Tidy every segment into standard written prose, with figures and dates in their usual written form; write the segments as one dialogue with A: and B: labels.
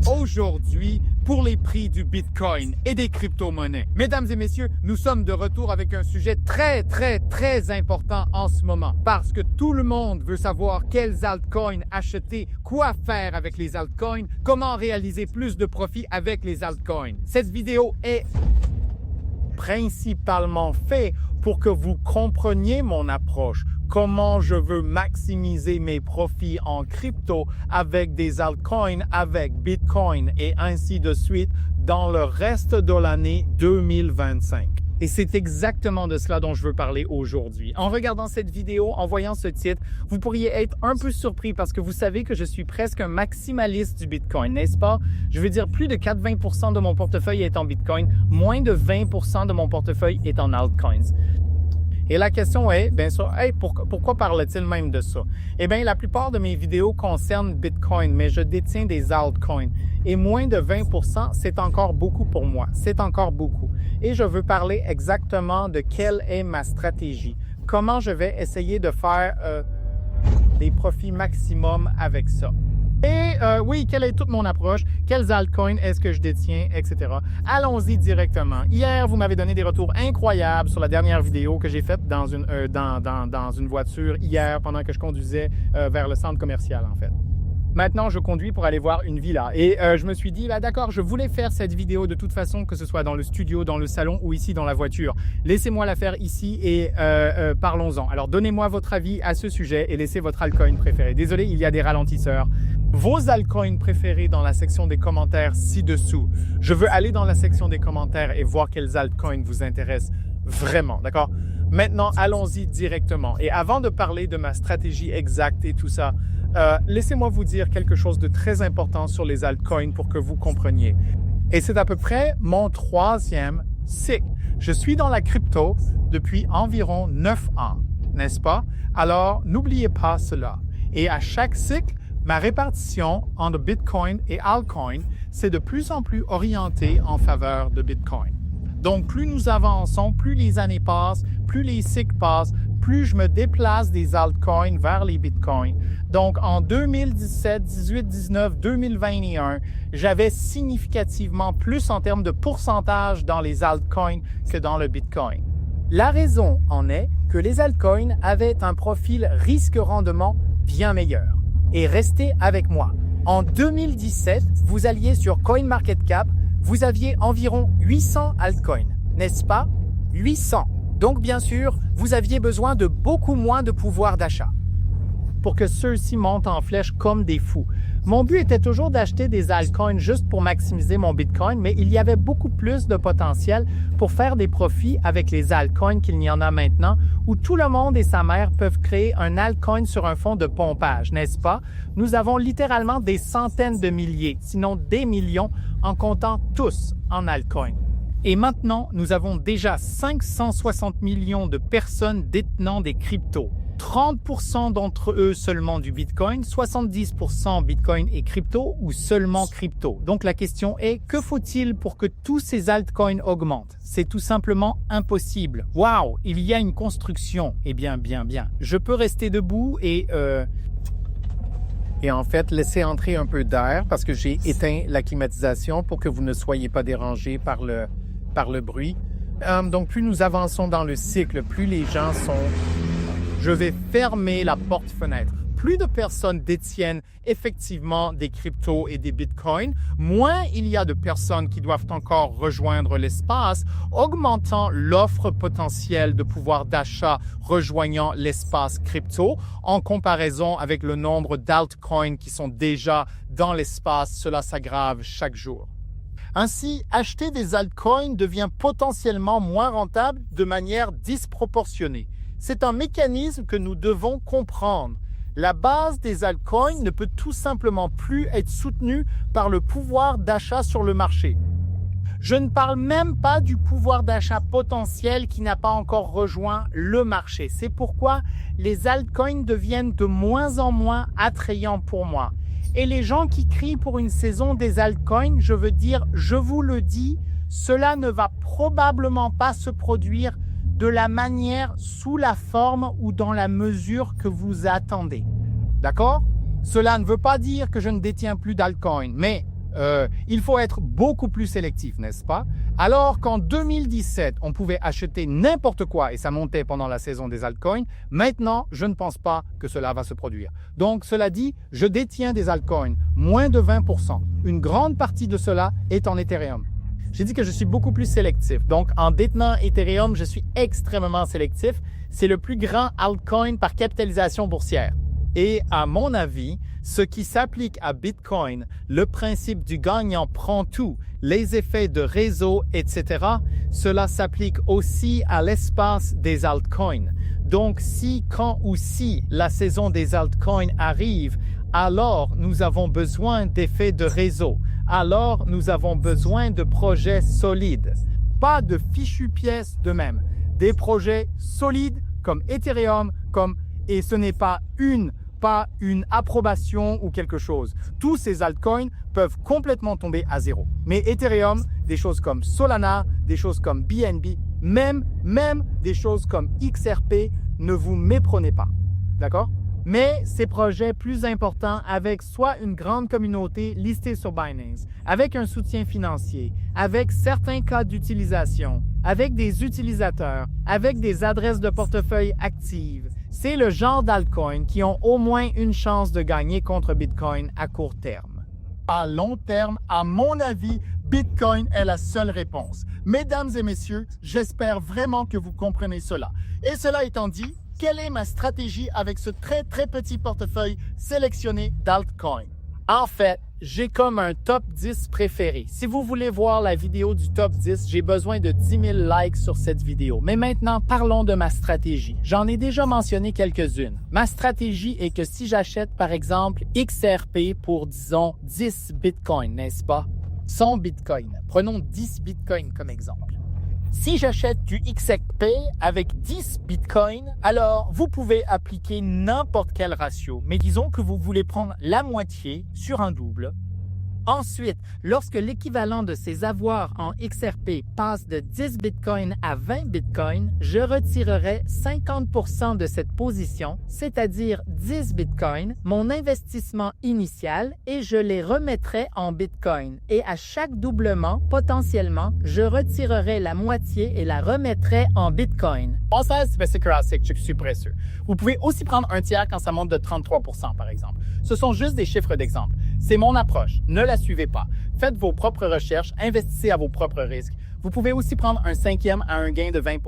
A: aujourd'hui pour les prix du Bitcoin et des crypto-monnaies. Mesdames et messieurs, nous sommes de retour avec un sujet très important en ce moment parce que tout le monde veut savoir quels altcoins acheter, quoi faire avec les altcoins, comment réaliser plus de profit avec les altcoins. Cette vidéo est principalement faite pour que vous compreniez mon approche, comment je veux maximiser mes profits en crypto avec des altcoins, avec Bitcoin et ainsi de suite dans le reste de l'année 2025. Et c'est exactement de cela dont je veux parler aujourd'hui. En regardant cette vidéo, en voyant ce titre, vous pourriez être un peu surpris parce que vous savez que je suis presque un maximaliste du Bitcoin, n'est-ce pas? Je veux dire, plus de 80% de mon portefeuille est en Bitcoin, moins de 20% de mon portefeuille est en altcoins. Et la question est, bien sûr, pourquoi parle-t-il même de ça? Eh bien, la plupart de mes vidéos concernent Bitcoin, mais je détiens des altcoins. Et moins de 20%, c'est encore beaucoup pour moi. C'est encore beaucoup. Et je veux parler exactement de quelle est ma stratégie. Comment je vais essayer de faire des profits maximum avec ça. Et oui, quelle est toute mon approche, quels altcoins est-ce que je détiens, etc. Allons-y directement. Hier, vous m'avez donné des retours incroyables sur la dernière vidéo que j'ai faite dans une voiture hier pendant que je conduisais vers le centre commercial, en fait. Maintenant, je conduis pour aller voir une villa. Et je me suis dit, d'accord, je voulais faire cette vidéo de toute façon, que ce soit dans le studio, dans le salon ou ici dans la voiture. Laissez-moi la faire ici et parlons-en. Alors, donnez-moi votre avis à ce sujet et laissez votre altcoin préféré. Désolé, il y a des ralentisseurs. Vos altcoins préférés dans la section des commentaires ci-dessous. Je veux aller dans la section des commentaires et voir quels altcoins vous intéressent vraiment, d'accord? Maintenant, allons-y directement. Et avant de parler de ma stratégie exacte et tout ça, laissez-moi vous dire quelque chose de très important sur les altcoins pour que vous compreniez. Et c'est à peu près mon 3e cycle. Je suis dans la crypto depuis environ 9 ans, n'est-ce pas? Alors, n'oubliez pas cela. Et à chaque cycle, ma répartition entre Bitcoin et altcoin, c'est de plus en plus orienté en faveur de Bitcoin. Donc, plus nous avançons, plus les années passent, plus les cycles passent, plus je me déplace des altcoins vers les bitcoins. Donc, en 2017, 18, 19, 2021, j'avais significativement plus en termes de pourcentage dans les altcoins que dans le bitcoin. La raison en est que les altcoins avaient un profil risque-rendement bien meilleur. Et restez avec moi. En 2017, vous alliez sur CoinMarketCap, vous aviez environ 800 altcoins, n'est-ce pas? 800. Donc, bien sûr, vous aviez besoin de beaucoup moins de pouvoir d'achat pour que ceux-ci montent en flèche comme des fous. Mon but était toujours d'acheter des altcoins juste pour maximiser mon Bitcoin, mais il y avait beaucoup plus de potentiel pour faire des profits avec les altcoins qu'il n'y en a maintenant, où tout le monde et sa mère peuvent créer un altcoin sur un fond de pompage, n'est-ce pas? Nous avons littéralement des centaines de milliers, sinon des millions, en comptant tous en altcoins. Et maintenant, nous avons déjà 560 millions de personnes détenant des cryptos. 30% d'entre eux seulement du Bitcoin, 70% Bitcoin et crypto ou seulement crypto. Donc la question est, que faut-il pour que tous ces altcoins augmentent? C'est tout simplement impossible. Waouh, il y a une construction. Eh bien. Je peux rester debout et en fait, laisser entrer un peu d'air parce que j'ai éteint la climatisation pour que vous ne soyez pas dérangés par le bruit. Donc, plus nous avançons dans le cycle, plus les gens sont... Je vais fermer la porte-fenêtre. Plus de personnes détiennent effectivement des cryptos et des bitcoins, moins il y a de personnes qui doivent encore rejoindre l'espace, augmentant l'offre potentielle de pouvoir d'achat rejoignant l'espace crypto en comparaison avec le nombre d'altcoins qui sont déjà dans l'espace. Cela s'aggrave chaque jour. Ainsi, acheter des altcoins devient potentiellement moins rentable de manière disproportionnée. C'est un mécanisme que nous devons comprendre. La base des altcoins ne peut tout simplement plus être soutenue par le pouvoir d'achat sur le marché. Je ne parle même pas du pouvoir d'achat potentiel qui n'a pas encore rejoint le marché. C'est pourquoi les altcoins deviennent de moins en moins attrayants pour moi. Et les gens qui crient pour une saison des altcoins, je veux dire, je vous le dis, cela ne va probablement pas se produire de la manière, sous la forme ou dans la mesure que vous attendez. D'accord? Cela ne veut pas dire que je ne détiens plus d'altcoins, mais Il faut être beaucoup plus sélectif, n'est-ce pas? Alors qu'en 2017, on pouvait acheter n'importe quoi et ça montait pendant la saison des altcoins, maintenant, je ne pense pas que cela va se produire. Donc, cela dit, je détiens des altcoins, moins de 20%. Une grande partie de cela est en Ethereum. J'ai dit que je suis beaucoup plus sélectif. Donc, en détenant Ethereum, je suis extrêmement sélectif. C'est le plus grand altcoin par capitalisation boursière. Et à mon avis, ce qui s'applique à Bitcoin, le principe du gagnant prend tout, les effets de réseau, etc., cela s'applique aussi à l'espace des altcoins. Donc, si, quand ou si la saison des altcoins arrive, alors nous avons besoin d'effets de réseau. Alors nous avons besoin de projets solides. Pas de fichues pièces de même. Des projets solides comme Ethereum, et ce n'est pas une approbation ou quelque chose. Tous ces altcoins peuvent complètement tomber à zéro. Mais Ethereum, des choses comme Solana, des choses comme BNB, même des choses comme XRP, ne vous méprenez pas. D'accord? Mais ces projets plus importants avec soit une grande communauté listée sur Binance, avec un soutien financier, avec certains cas d'utilisation, avec des utilisateurs, avec des adresses de portefeuille actives, c'est le genre d'altcoins qui ont au moins une chance de gagner contre Bitcoin à court terme. À long terme, à mon avis, Bitcoin est la seule réponse. Mesdames et messieurs, j'espère vraiment que vous comprenez cela. Et cela étant dit, quelle est ma stratégie avec ce très petit portefeuille sélectionné d'altcoins? En fait, j'ai comme un top 10 préféré. Si vous voulez voir la vidéo du top 10, j'ai besoin de 10 000 likes sur cette vidéo. Mais maintenant, parlons de ma stratégie. J'en ai déjà mentionné quelques-unes. Ma stratégie est que si j'achète par exemple XRP pour, disons, 10 Bitcoin, n'est-ce pas? 100 Bitcoin. Prenons 10 Bitcoin comme exemple. Si j'achète du XRP avec 10 Bitcoin, alors vous pouvez appliquer n'importe quel ratio, mais disons que vous voulez prendre la moitié sur un double. Ensuite, lorsque l'équivalent de ces avoirs en XRP passe de 10 Bitcoin à 20 Bitcoin, je retirerai 50% de cette position, c'est-à-dire 10 Bitcoin, mon investissement initial, et je les remettrai en Bitcoin. Et à chaque doublement, potentiellement, je retirerai la moitié et la remettrai en Bitcoin.
B: En 16, c'est classique, je suis précieux. Vous pouvez aussi prendre un tiers quand ça monte de 33%, par exemple. Ce sont juste des chiffres d'exemple. C'est mon approche. Ne la suivez pas. Faites vos propres recherches, investissez à vos propres risques. Vous pouvez aussi prendre un cinquième à un gain de 20%.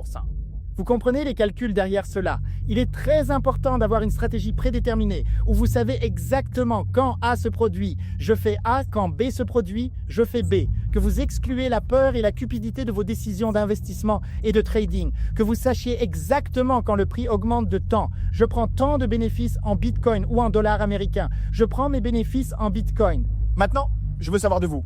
A: Vous comprenez les calculs derrière cela. Il est très important d'avoir une stratégie prédéterminée où vous savez exactement quand A se produit, je fais A, quand B se produit, je fais B. Que vous excluez la peur et la cupidité de vos décisions d'investissement et de trading. Que vous sachiez exactement quand le prix augmente de tant. Je prends tant de bénéfices en Bitcoin ou en dollars américains. Je prends mes bénéfices en Bitcoin.
B: Maintenant, je veux savoir de vous.